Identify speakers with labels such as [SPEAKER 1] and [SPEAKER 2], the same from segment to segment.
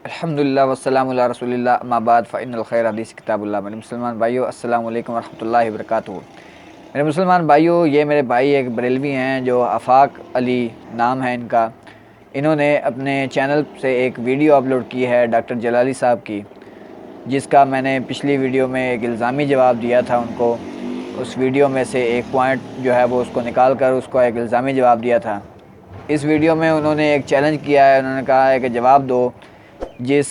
[SPEAKER 1] الحمدللہ والسلام علی رسول اللہ اما بعد فإن الخیر حدیث کتاب اللہ۔ میرے مسلمان بھائیو السلام علیکم ورحمۃ اللہ وبرکاتہ۔ میرے مسلمان بھائیو، یہ میرے بھائی ایک بریلوی ہیں جو آفاق علی نام ہے ان کا۔ انہوں نے اپنے چینل سے ایک ویڈیو اپلوڈ کی ہے ڈاکٹر جلالی صاحب کی، جس کا میں نے پچھلی ویڈیو میں ایک الزامی جواب دیا تھا ان کو۔ اس ویڈیو میں سے ایک پوائنٹ جو ہے وہ اس کو نکال کر اس کو ایک الزامی جواب دیا تھا۔ اس ویڈیو میں انہوں نے ایک چیلنج کیا ہے، انہوں نے کہا ہے کہ جواب دو جس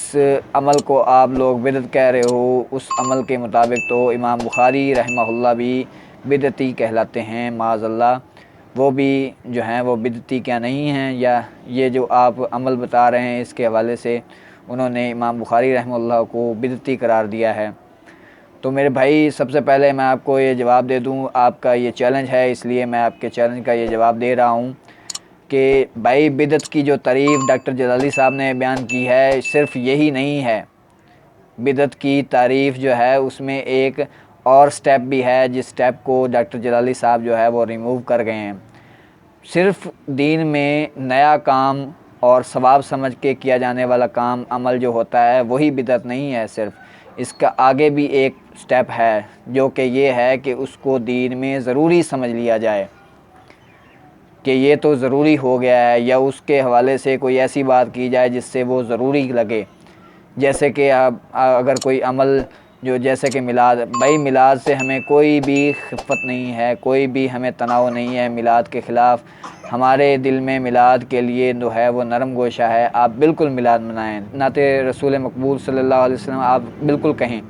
[SPEAKER 1] عمل کو آپ لوگ بدعت کہہ رہے ہو اس عمل کے مطابق تو امام بخاری رحمہ اللہ بھی بدعتی کہلاتے ہیں، معاذ اللہ۔ وہ بھی جو ہیں وہ بدعتی کیا نہیں ہیں؟ یا یہ جو آپ عمل بتا رہے ہیں اس کے حوالے سے انہوں نے امام بخاری رحمہ اللہ کو بدعتی قرار دیا ہے۔ تو میرے بھائی، سب سے پہلے میں آپ کو یہ جواب دے دوں، آپ کا یہ چیلنج ہے اس لیے میں آپ کے چیلنج کا یہ جواب دے رہا ہوں کہ بھائی، بدعت کی جو تعریف ڈاکٹر جلالی صاحب نے بیان کی ہے صرف یہی نہیں ہے۔ بدعت کی تعریف جو ہے اس میں ایک اور سٹیپ بھی ہے، جس سٹیپ کو ڈاکٹر جلالی صاحب جو ہے وہ ریموو کر گئے ہیں۔ صرف دین میں نیا کام اور ثواب سمجھ کے کیا جانے والا کام عمل جو ہوتا ہے وہی بدعت نہیں ہے، صرف اس کا آگے بھی ایک سٹیپ ہے جو کہ یہ ہے کہ اس کو دین میں ضروری سمجھ لیا جائے کہ یہ تو ضروری ہو گیا ہے، یا اس کے حوالے سے کوئی ایسی بات کی جائے جس سے وہ ضروری لگے۔ جیسے کہ اگر کوئی عمل جو جیسے کہ میلاد، بھائی میلاد سے ہمیں کوئی بھی خفت نہیں ہے، کوئی بھی ہمیں تناؤ نہیں ہے میلاد کے خلاف۔ ہمارے دل میں میلاد کے لیے جو ہے وہ نرم گوشہ ہے، آپ بالکل میلاد منائیں، نعت رسول مقبول صلی اللہ علیہ وسلم آپ بالکل کہیں،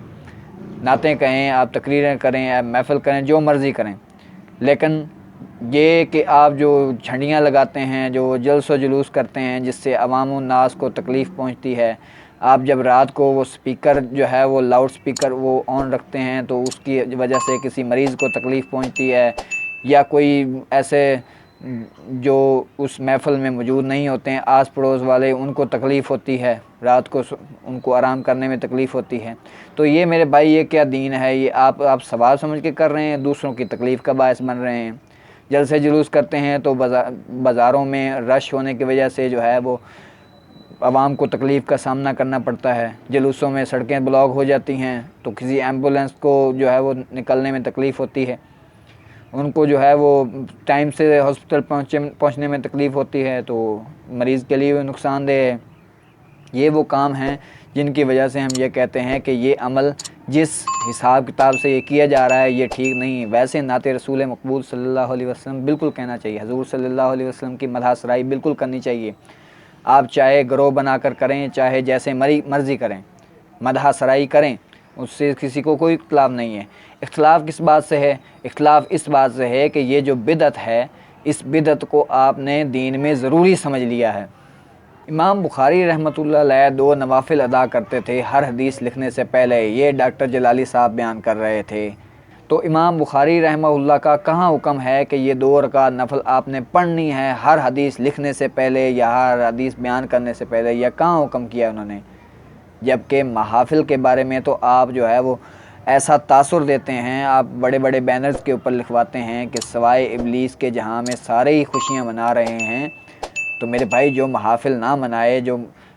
[SPEAKER 1] نعتیں کہیں، آپ تقریریں کریں، آپ محفل کریں، جو مرضی کریں۔ لیکن یہ کہ آپ جو جھنڈیاں لگاتے ہیں، جو جلس و جلوس کرتے ہیں جس سے عوام الناس کو تکلیف پہنچتی ہے، آپ جب رات کو وہ سپیکر جو ہے وہ لاؤڈ سپیکر وہ آن رکھتے ہیں تو اس کی وجہ سے کسی مریض کو تکلیف پہنچتی ہے، یا کوئی ایسے جو اس محفل میں موجود نہیں ہوتے ہیں آس پڑوس والے ان کو تکلیف ہوتی ہے، رات کو ان کو آرام کرنے میں تکلیف ہوتی ہے۔ تو یہ میرے بھائی، یہ کیا دین ہے؟ یہ آپ ثواب سمجھ کے کر رہے ہیں، دوسروں کی تکلیف کا باعث بن رہے ہیں۔ جلسے جلوس کرتے ہیں تو بازاروں میں رش ہونے کی وجہ سے جو ہے وہ عوام کو تکلیف کا سامنا کرنا پڑتا ہے، جلوسوں میں سڑکیں بلاک ہو جاتی ہیں تو کسی ایمبولینس کو جو ہے وہ نکلنے میں تکلیف ہوتی ہے، ان کو جو ہے وہ ٹائم سے ہاسپٹل پہنچنے میں تکلیف ہوتی ہے، تو مریض کے لیے وہ نقصان دہ ہے۔ یہ وہ کام ہیں جن کی وجہ سے ہم یہ کہتے ہیں کہ یہ عمل جس حساب کتاب سے یہ کیا جا رہا ہے یہ ٹھیک نہیں۔ ویسے نعت رسول مقبول صلی اللہ علیہ وسلم بالکل کہنا چاہیے، حضور صلی اللہ علیہ وسلم کی مدح سرائی بالکل کرنی چاہیے۔ آپ چاہے گروہ بنا کر کریں، چاہے جیسے مرضی کریں، مدح سرائی کریں، اس سے کسی کو کوئی اختلاف نہیں ہے۔ اختلاف کس بات سے ہے؟ اختلاف اس بات سے ہے کہ یہ جو بدعت ہے اس بدعت کو آپ نے دین میں ضروری سمجھ لیا ہے۔ امام بخاری رحمۃ اللہ علیہ 2 نوافل ادا کرتے تھے ہر حدیث لکھنے سے پہلے، یہ ڈاکٹر جلالی صاحب بیان کر رہے تھے۔ تو امام بخاری رحمہ اللہ کا کہاں حکم ہے کہ یہ 2 رکعت نفل آپ نے پڑھنی ہے ہر حدیث لکھنے سے پہلے یا ہر حدیث بیان کرنے سے پہلے؟ یا کہاں حکم کیا انہوں نے؟ جبکہ محافل کے بارے میں تو آپ جو ہے وہ ایسا تاثر دیتے ہیں، آپ بڑے بڑے بینرز کے اوپر لکھواتے ہیں کہ سوائے ابلیس کے جہاں میں سارے ہی خوشیاں منا رہے ہیں۔ تو میرے بھائی، جو محافل نہ منائے، جو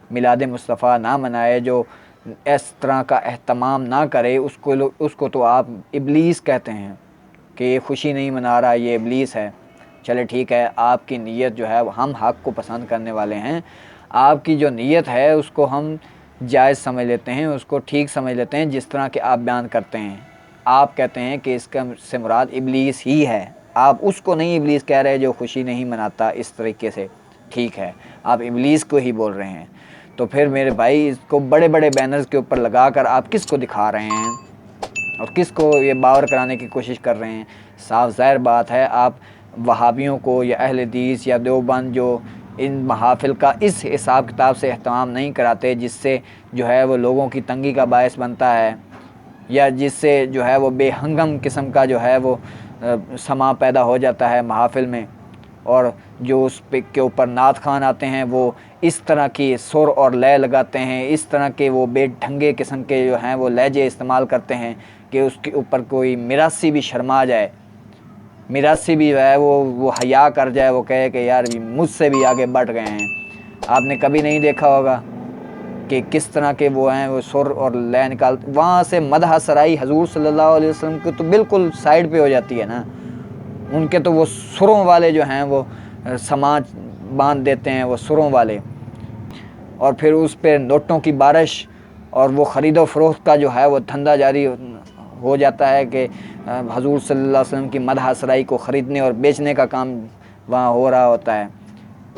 [SPEAKER 1] میلاد مصطفیٰ نہ منائے، جو اس طرح کا اہتمام نہ کرے، اس کو تو آپ ابلیس کہتے ہیں کہ یہ خوشی نہیں منا رہا، یہ ابلیس ہے۔ چلے ٹھیک ہے، آپ کی نیت جو ہے ہم حق کو پسند کرنے والے ہیں، آپ کی جو نیت ہے اس کو ہم جائز سمجھ لیتے ہیں، اس کو ٹھیک سمجھ لیتے ہیں جس طرح کہ آپ بیان کرتے ہیں۔ آپ کہتے ہیں کہ اس کا سے مراد ابلیس ہی ہے، آپ اس کو نہیں ابلیس کہہ رہے جو خوشی نہیں مناتا اس طریقے سے، ٹھیک ہے، آپ ابلیس کو ہی بول رہے ہیں۔ تو پھر میرے بھائی، اس کو بڑے بڑے بینرز کے اوپر لگا کر آپ کس کو دکھا رہے ہیں اور کس کو یہ باور کرانے کی کوشش کر رہے ہیں؟ صاف ظاہر بات ہے، آپ وہابیوں کو یا اہل حدیث یا دیوبند جو ان محافل کا اس حساب کتاب سے اہتمام نہیں کراتے جس سے جو ہے وہ لوگوں کی تنگی کا باعث بنتا ہے، یا جس سے جو ہے وہ بے ہنگم قسم کا جو ہے وہ سما پیدا ہو جاتا ہے محافل میں، اور جو اس کے اوپر نعت خوان آتے ہیں وہ اس طرح کی سر اور لے لگاتے ہیں، اس طرح کے وہ بے ڈھنگے قسم کے جو ہیں وہ لہجے استعمال کرتے ہیں کہ اس کے اوپر کوئی میراثی بھی شرما جائے، میراثی بھی جو ہے وہ حیا کر جائے، وہ کہے کہ یار مجھ سے بھی آگے بڑھ گئے ہیں۔ آپ نے کبھی نہیں دیکھا ہوگا کہ کس طرح کے وہ ہیں، وہ سر اور لے نکالتے، وہاں سے مدح سرائی حضور صلی اللہ علیہ وسلم کو تو بالکل سائیڈ پہ ہو جاتی ہے نا، ان کے تو وہ سروں والے جو ہیں وہ سماج باندھ دیتے ہیں، وہ سروں والے، اور پھر اس پہ نوٹوں کی بارش اور وہ خرید و فروخت کا جو ہے وہ دھندا جاری ہو جاتا ہے کہ حضور صلی اللہ علیہ وسلم کی مدح سرائی کو خریدنے اور بیچنے کا کام وہاں ہو رہا ہوتا ہے۔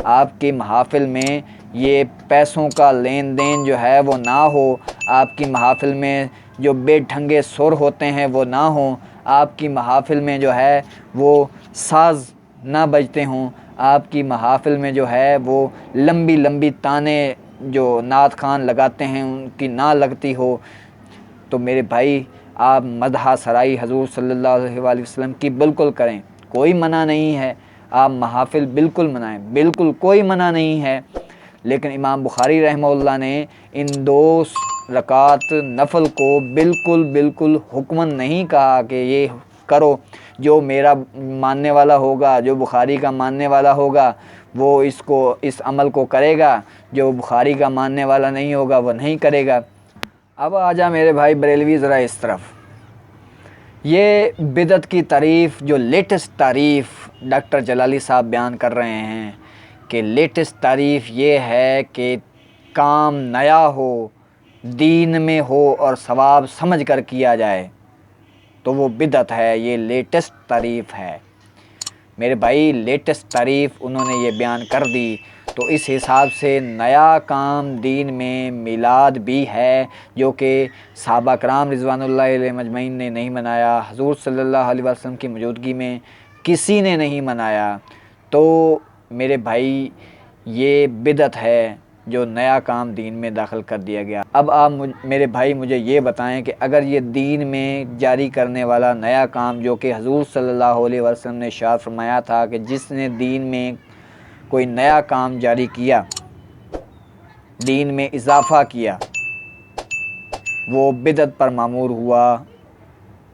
[SPEAKER 1] آپ کی محافل میں یہ پیسوں کا لین دین جو ہے وہ نہ ہو، آپ کی محافل میں جو بے ڈھنگے سر ہوتے ہیں وہ نہ ہوں، آپ کی محافل میں جو ہے وہ ساز نہ بجتے ہوں، آپ کی محافل میں جو ہے وہ لمبی لمبی تانے جو نعت خوان لگاتے ہیں ان کی نہ لگتی ہو، تو میرے بھائی آپ مدح سرائی حضور صلی اللہ علیہ وسلم کی بالکل کریں، کوئی منع نہیں ہے، آپ محافل بالکل منائیں، بالکل کوئی منع نہیں ہے۔ لیکن امام بخاری رحمہ اللہ نے ان 2 رکعت نفل کو بالکل حکمن نہیں کہا کہ یہ کرو، جو میرا ماننے والا ہوگا، جو بخاری کا ماننے والا ہوگا وہ اس عمل کو کرے گا، جو بخاری کا ماننے والا نہیں ہوگا وہ نہیں کرے گا۔ اب آجا میرے بھائی بریلوی ذرا اس طرف، یہ بدعت کی تعریف، جو لیٹسٹ تعریف ڈاکٹر جلالی صاحب بیان کر رہے ہیں کہ لیٹسٹ تعریف یہ ہے کہ کام نیا ہو، دین میں ہو اور ثواب سمجھ کر کیا جائے تو وہ بدعت ہے، یہ لیٹسٹ تعریف ہے۔ میرے بھائی لیٹسٹ تعریف انہوں نے یہ بیان کر دی، تو اس حساب سے نیا کام دین میں میلاد بھی ہے، جو کہ صحابہ کرام رضوان اللہ علیہ مجمعین نے نہیں منایا، حضور صلی اللہ علیہ وسلم کی موجودگی میں کسی نے نہیں منایا، تو میرے بھائی یہ بدعت ہے جو نیا کام دین میں داخل کر دیا گیا۔ اب آپ میرے بھائی مجھے یہ بتائیں کہ اگر یہ دین میں جاری کرنے والا نیا کام، جو کہ حضور صلی اللہ علیہ وسلم نے ارشاد فرمایا تھا کہ جس نے دین میں کوئی نیا کام جاری کیا، دین میں اضافہ کیا، وہ بدعت پر معمور ہوا،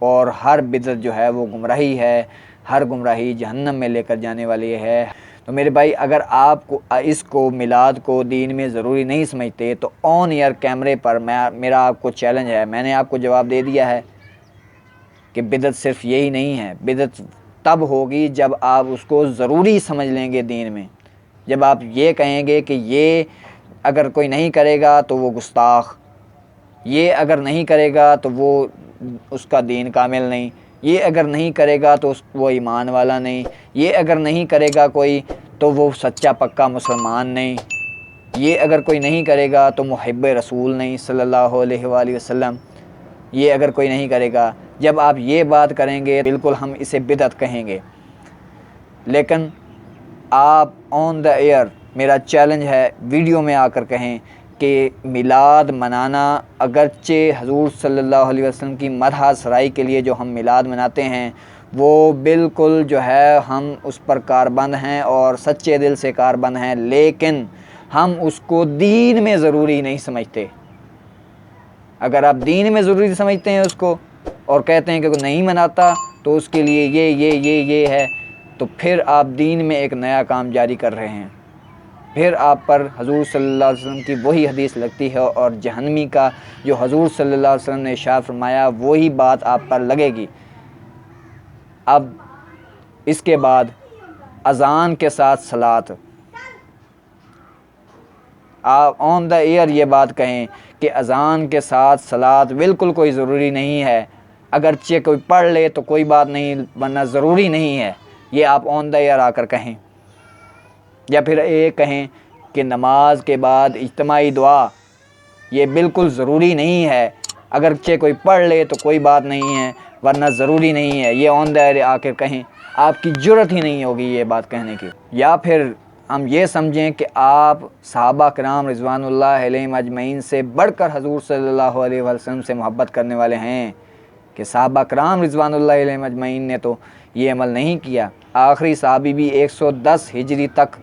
[SPEAKER 1] اور ہر بدعت جو ہے وہ گمراہی ہے، ہر گمراہی جہنم میں لے کر جانے والی ہے۔ تو میرے بھائی اگر آپ کو اس کو میلاد کو دین میں ضروری نہیں سمجھتے تو آن ایئر کیمرے پر میرا آپ کو چیلنج ہے، میں نے آپ کو جواب دے دیا ہے کہ بدعت صرف یہی نہیں ہے، بدعت تب ہوگی جب آپ اس کو ضروری سمجھ لیں گے دین میں، جب آپ یہ کہیں گے کہ یہ اگر کوئی نہیں کرے گا تو وہ گستاخ، یہ اگر نہیں کرے گا تو وہ اس کا دین کامل نہیں، یہ اگر نہیں کرے گا تو وہ ایمان والا نہیں، یہ اگر نہیں کرے گا کوئی تو وہ سچا پکا مسلمان نہیں، یہ اگر کوئی نہیں کرے گا تو محب رسول نہیں صلی اللہ علیہ وآلہ وسلم، یہ اگر کوئی نہیں کرے گا، جب آپ یہ بات کریں گے بالکل ہم اسے بدعت کہیں گے۔ لیکن آپ آن دا ایئر، میرا چیلنج ہے، ویڈیو میں آ کر کہیں کہ میلاد منانا، اگرچہ حضور صلی اللہ علیہ وسلم کی مدح سرائی کے لیے جو ہم میلاد مناتے ہیں وہ بالکل جو ہے ہم اس پر کاربند ہیں اور سچے دل سے کاربند ہیں، لیکن ہم اس کو دین میں ضروری نہیں سمجھتے۔ اگر آپ دین میں ضروری سمجھتے ہیں اس کو اور کہتے ہیں کہ کوئی نہیں مناتا تو اس کے لیے یہ ہے، تو پھر آپ دین میں ایک نیا کام جاری کر رہے ہیں، پھر آپ پر حضور صلی اللہ علیہ وسلم کی وہی حدیث لگتی ہے، اور جہنمی کا جو حضور صلی اللہ علیہ وسلم نے ارشاد فرمایا وہی بات آپ پر لگے گی۔ اب اس کے بعد اذان کے ساتھ صلاۃ، آپ آن دا ایئر یہ بات کہیں کہ اذان کے ساتھ صلاۃ بالکل کوئی ضروری نہیں ہے، اگرچہ کوئی پڑھ لے تو کوئی بات نہیں ورنہ ضروری نہیں ہے، یہ آپ آن دا ایئر آ کر کہیں۔ یا پھر یہ کہیں کہ نماز کے بعد اجتماعی دعا یہ بالکل ضروری نہیں ہے، اگرچہ کوئی پڑھ لے تو کوئی بات نہیں ہے ورنہ ضروری نہیں ہے، یہ آن دا ایئر آ کر کہیں، آپ کی جرت ہی نہیں ہوگی یہ بات کہنے کی۔ یا پھر ہم یہ سمجھیں کہ آپ صحابہ کرام رضوان اللہ علیہم اجمعین سے بڑھ کر حضور صلی اللہ علیہ وسلم سے محبت کرنے والے ہیں کہ صحابہ کرام رضوان اللہ علیہم اجمعین نے تو یہ عمل نہیں کیا، آخری صحابی بھی 110 ہجری تک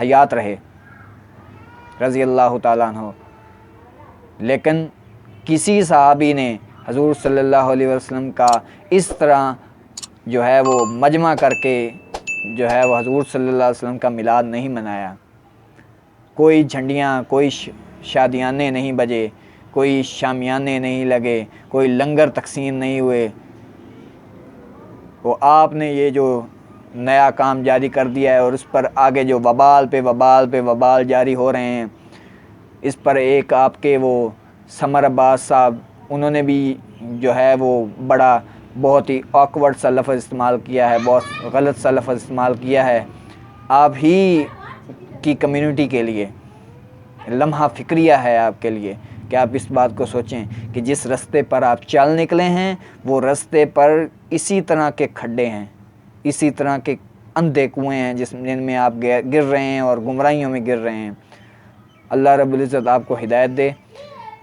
[SPEAKER 1] حیات رہے رضی اللہ تعالیٰ عنہ، لیکن کسی صحابی نے حضور صلی اللہ علیہ وسلم کا اس طرح جو ہے وہ مجمع کر کے جو ہے وہ حضور صلی اللہ علیہ وسلم کا میلاد نہیں منایا۔ کوئی جھنڈیاں، کوئی شادیانے نہیں بجے، کوئی شامیانے نہیں لگے، کوئی لنگر تقسیم نہیں ہوئے، وہ آپ نے یہ جو نیا کام جاری کر دیا ہے اور اس پر آگے جو وبال پہ وبال جاری ہو رہے ہیں، اس پر ایک آپ کے وہ سمر عباس صاحب، انہوں نے بھی جو ہے وہ بہت ہی آکورڈ سا لفظ استعمال کیا ہے، بہت غلط سا لفظ استعمال کیا ہے آپ ہی کی کمیونٹی کے لیے۔ لمحہ فکریہ ہے آپ کے لیے کہ آپ اس بات کو سوچیں کہ جس رستے پر آپ چل نکلے ہیں وہ رستے پر اسی طرح کے کھڈے ہیں، اسی طرح کے اندھے کنویں ہیں جن میں آپ گر رہے ہیں اور گمراہیوں میں گر رہے ہیں۔ اللہ رب العزت آپ کو ہدایت دے،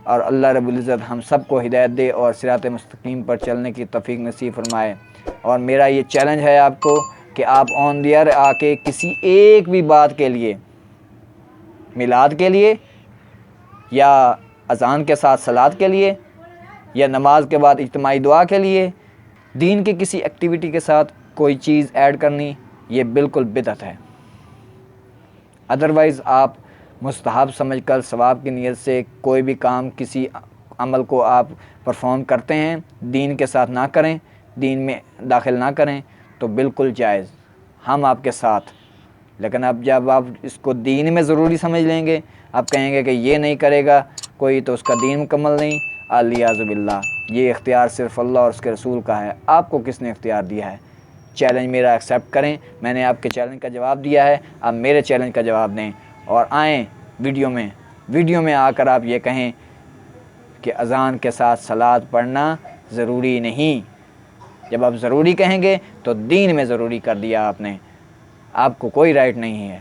[SPEAKER 1] اور اللہ رب العزت ہم سب کو ہدایت دے اور صراط مستقیم پر چلنے کی توفیق نصیب فرمائے۔ اور میرا یہ چیلنج ہے آپ کو کہ آپ آن دی ایئر آ کے کسی ایک بھی بات کے لیے، میلاد کے لیے یا اذان کے ساتھ صلات کے لیے یا نماز کے بعد اجتماعی دعا کے لیے، دین کے کسی ایکٹیویٹی کے ساتھ کوئی چیز ایڈ کرنی، یہ بالکل بدعت ہے۔ ادروائز آپ مستحب سمجھ کر ثواب کی نیت سے کوئی بھی کام، کسی عمل کو آپ پرفارم کرتے ہیں، دین کے ساتھ نہ کریں، دین میں داخل نہ کریں تو بالکل جائز، ہم آپ کے ساتھ۔ لیکن اب جب آپ اس کو دین میں ضروری سمجھ لیں گے، آپ کہیں گے کہ یہ نہیں کرے گا کوئی تو اس کا دین مکمل نہیں، الیاذ باللہ، یہ اختیار صرف اللہ اور اس کے رسول کا ہے، آپ کو کس نے اختیار دیا ہے؟ چیلنج میرا ایکسیپٹ کریں، میں نے آپ کے چیلنج کا جواب دیا ہے، آپ میرے چیلنج کا جواب دیں اور آئیں ویڈیو میں آ کر آپ یہ کہیں کہ اذان کے ساتھ صلات پڑھنا ضروری نہیں۔ جب آپ ضروری کہیں گے تو دین میں ضروری کر دیا آپ نے، آپ کو کوئی رائٹ نہیں ہے۔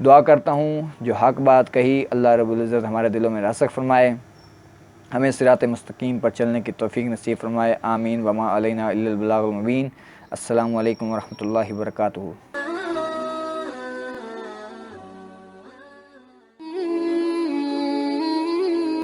[SPEAKER 1] دعا کرتا ہوں جو حق بات کہی اللہ رب العزت ہمارے دلوں میں راسخ فرمائے، ہمیں صراط مستقیم پر چلنے کی توفیق نصیب فرمائے، آمین۔ وما علینا الا البلاغ المبین۔ السلام علیکم ورحمۃ اللہ وبرکاتہ۔